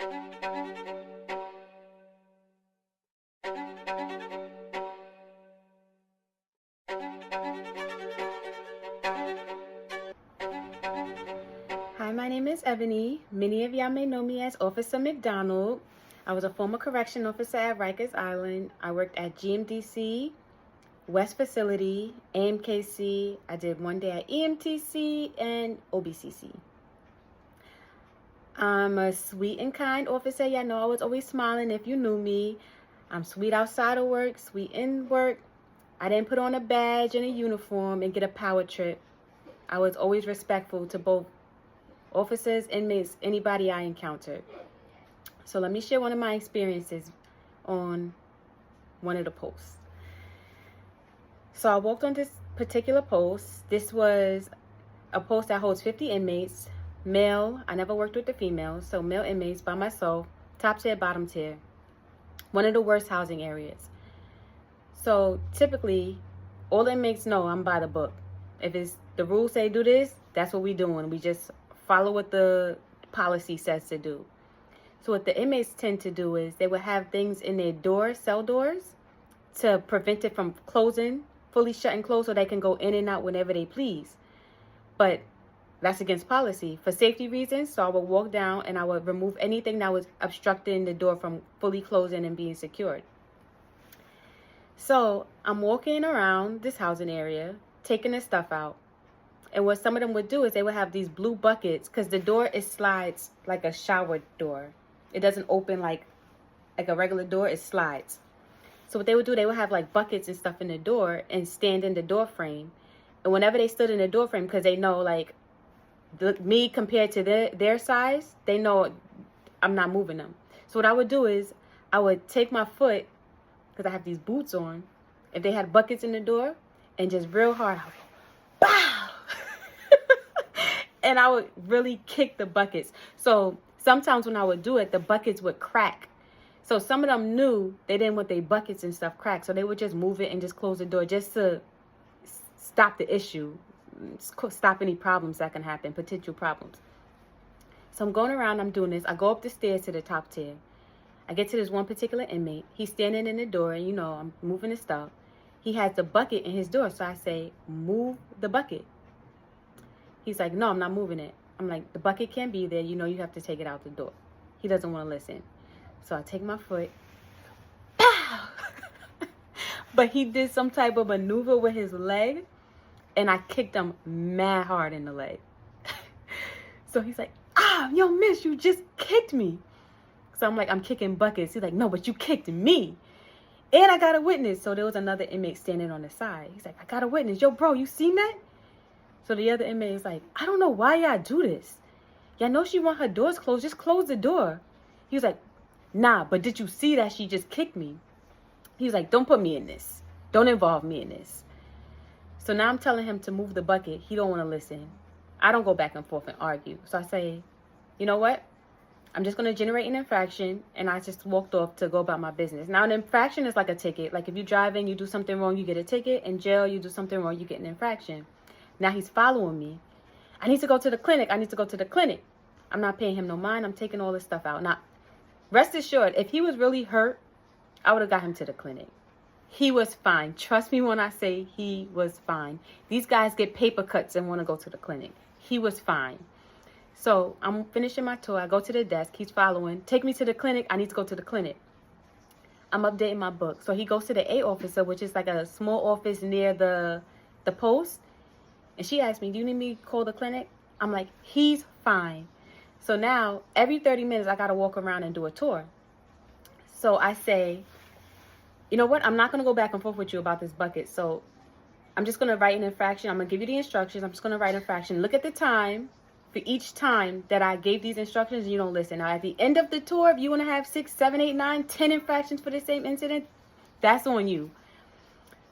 Hi, my name is Ebony. Many of y'all may know me as Officer McDonald. I was a former correction officer at Rikers Island. I worked at GMDC, West Facility, AMKC. I did one day at EMTC and OBCC. I'm a sweet and kind officer. Y'all know I was always smiling if you knew me. I'm sweet outside of work, sweet in work. I didn't put on a badge and a uniform and get a power trip. I was always respectful to both officers, inmates, anybody I encountered. So let me share one of my experiences on one of the posts. So I walked on this particular post. This was a post that holds 50 inmates, male. I never worked with the females, so male inmates by myself, top tier, bottom tier. One of the worst housing areas. So typically, all inmates know I'm by the book. If it's the rules say do this, that's what we doing. We just follow what the policy says to do. So what the inmates tend to do is they would have things in their doors, cell doors, to prevent it from closing, fully shut and closed, so they can go in and out whenever they please. But that's against policy. For safety reasons, so I would walk down and I would remove anything that was obstructing the door from fully closing and being secured. So I'm walking around this housing area, taking the stuff out. And what some of them would do is they would have these blue buckets, because the door slides like a shower door. It doesn't open like a regular door, it slides. So what they would do, they would have like buckets and stuff in the door and stand in the door frame. And whenever they stood in the door frame, because they know like me compared to their size, they know I'm not moving them. So what I would do is I would take my foot, because I have these boots on, if they had buckets in the door, and just real hard, I would go, BOW! And I would really kick the buckets. So sometimes when I would do it, the buckets would crack. So some of them knew they didn't want their buckets and stuff cracked. So they would just move it and just close the door just to stop the issue, stop any problems that can happen, potential problems. So I'm going around, I'm doing this. I go up the stairs to the top tier. I get to this one particular inmate. He's standing in the door, and you know, I'm moving his stuff. He has the bucket in his door. So I say, move the bucket. He's like, no, I'm not moving it. I'm like, the bucket can't be there. You know, you have to take it out the door. He doesn't want to listen. So I take my foot. Pow! But he did some type of maneuver with his leg, and I kicked him mad hard in the leg. So he's like, yo, miss, you just kicked me. So I'm like, I'm kicking buckets. He's like, no, but you kicked me. And I got a witness. So there was another inmate standing on the side. He's like, I got a witness. Yo, bro, you seen that? So the other inmate is like, I don't know why y'all do this. Y'all know she want her doors closed. Just close the door. He was like, nah, but did you see that she just kicked me? He was like, don't put me in this. Don't involve me in this. So now I'm telling him to move the bucket. He don't want to listen. I don't go back and forth and argue. So I say, you know what? I'm just going to generate an infraction. And I just walked off to go about my business. Now, an infraction is like a ticket. Like if you're driving, you do something wrong, you get a ticket. In jail, you do something wrong, you get an infraction. Now he's following me. I need to go to the clinic. I need to go to the clinic. I'm not paying him no mind. I'm taking all this stuff out. Now, rest assured, if he was really hurt, I would have got him to the clinic. He was fine. Trust me when I say he was fine. These guys get paper cuts and want to go to the clinic. He was fine. So I'm finishing my tour. I go to the desk. He's following. Take me to the clinic. I need to go to the clinic. I'm updating my book. So he goes to the A officer, which is like a small office near the post. And she asked me, do you need me to call the clinic? I'm like, he's fine. So now, every 30 minutes, I got to walk around and do a tour. So I say, you know what? I'm not going to go back and forth with you about this bucket. So I'm just going to write an infraction. I'm going to give you the instructions. I'm just going to write an infraction. Look at the time for each time that I gave these instructions and you don't listen. Now, at the end of the tour, if you want to have 6, 7, 8, 9, 10 infractions for the same incident, that's on you.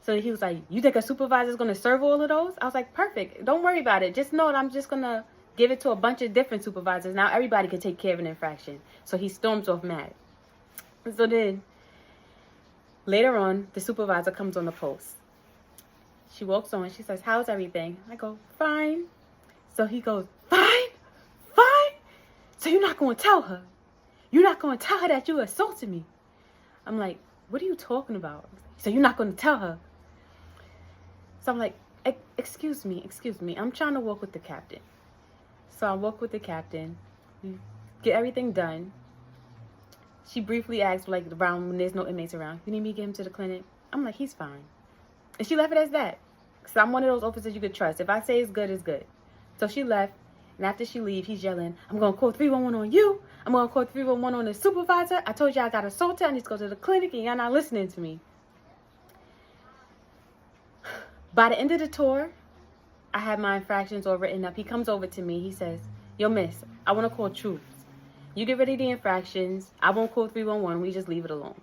So he was like, you think a supervisor is going to serve all of those? I was like, perfect. Don't worry about it. Just know that I'm just going to give it to a bunch of different supervisors. Now everybody can take care of an infraction. So he storms off mad. So then later on, the supervisor comes on the post. She walks on. She says, how's everything? I go, fine. So he goes, fine? Fine? So you're not going to tell her? you're not going to tell her that you assaulted me. I'm like, what are you talking about? So you're not going to tell her. So I'm like, excuse me. I'm trying to walk with the captain. So I walk with the captain. We get everything done. She briefly asked, like, around when there's no inmates around, you need me to get him to the clinic? I'm like, he's fine. And she left it as that. So I'm one of those officers you could trust. If I say it's good, it's good. So she left. And after she leave, he's yelling, I'm going to call 311 on you. I'm going to call 311 on the supervisor. I told you I got assaulted. I need to go to the clinic, and y'all not listening to me. By the end of the tour, I had my infractions all written up. He comes over to me. He says, yo, miss, I want to call troops. You get rid of the infractions. I won't call 311. We just leave it alone.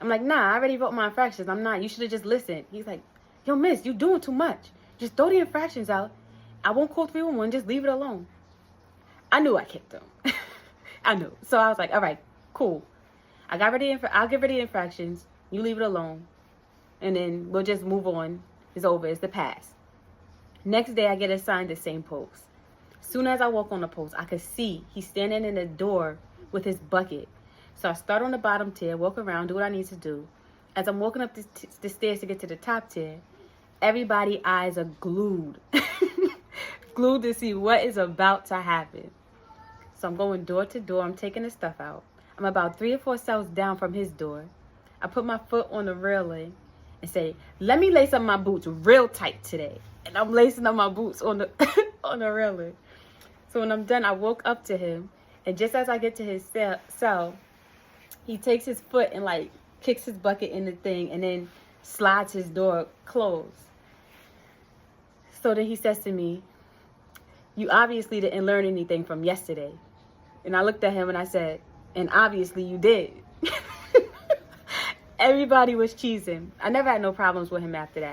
I'm like, nah, I already wrote my infractions. I'm not. You should have just listened. He's like, yo, miss, you doing too much. Just throw the infractions out. I won't call 311. Just leave it alone. I knew I kicked him. I knew. So I was like, all right, cool. I'll get rid of the infractions. You leave it alone. And then we'll just move on. It's over. It's the past. Next day, I get assigned the same post. Soon as I walk on the post, I could see he's standing in the door with his bucket. So I start on the bottom tier, walk around, do what I need to do. As I'm walking up the stairs to get to the top tier, everybody's eyes are glued. Glued to see what is about to happen. So I'm going door to door. I'm taking the stuff out. I'm about 3 or 4 cells down from his door. I put my foot on the railing and say, let me lace up my boots real tight today. And I'm lacing up my boots on the on the railing. So when I'm done, I walk up to him. And just as I get to his cell, he takes his foot and, like, kicks his bucket in the thing and then slides his door closed. So then he says to me, you obviously didn't learn anything from yesterday. And I looked at him and I said, and obviously you did. Everybody was cheesing. I never had no problems with him after that.